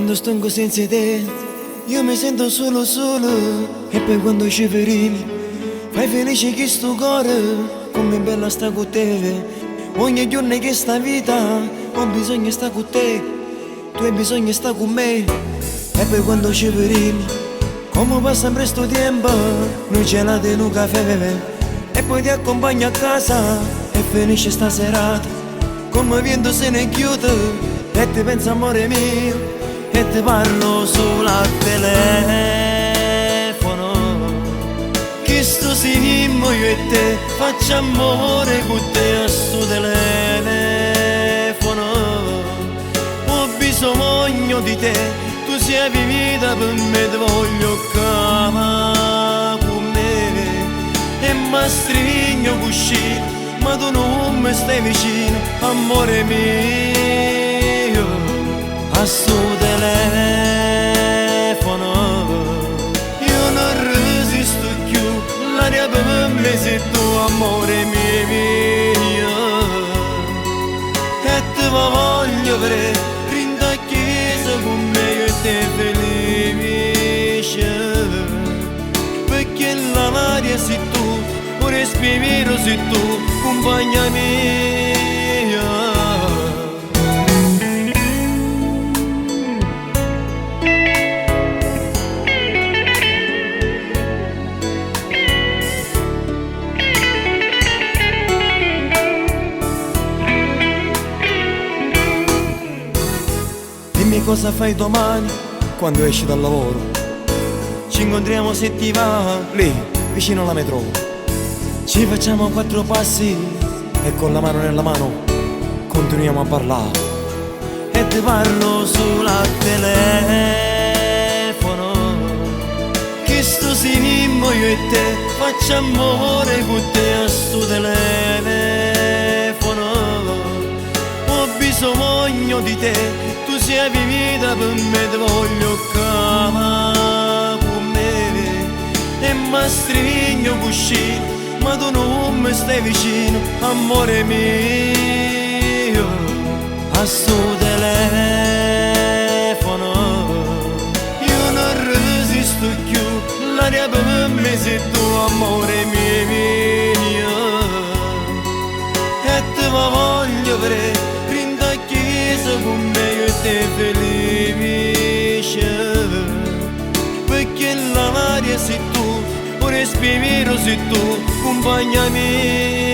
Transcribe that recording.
Quando sto senza te, io mi sento solo solo. E poi quando ci fermi, fai felice che sto cuore. Come bella sta con te. Ogni giorno che sta vita, ho bisogno di stare con te. Tu hai bisogno di stare con me. E poi quando ci fermi, come passa presto tempo, noi gelati in un caffè. E poi ti accompagno a casa e finisce sta serata. Come vento se ne chiude e ti penso amore mio. E ti parlo solo al telefono. Che sto sinimo io e te, faccio amore con te a sto telefono. Ho bisogno di te, tu sei vivita per me, ti voglio cama con me. E mi stringo così, ma tu non mi stai vicino, amore mio. A sto telefono io non resisto più, l'aria per me sei tu, amore mio. E te voglio vedere, rinda a chiesa con me, io e te felice. Perché l'aria sei tu, un respiro sei tu, compagna mia. Dimmi cosa fai domani quando esci dal lavoro. Ci incontriamo se ti va lì, vicino alla metro. Ci facciamo 4 passi e con la mano nella mano continuiamo a parlare. E ti parlo solo al telefono. Che sto sinimo io e te, faccio amore con te a sto telefono. Ho bisogno di te, tu sei vivita per me, ti voglio cama con me. E mi stringo così, ma tu non mi stai vicino, amore mio. A sto telefono io non resisto più, l'aria per me sei tu, amore mio. E te voglio vedere, rinda a chiesa con me, io e te felice. Perché l'aria sei tu, un respiro sei tu, compagna mia.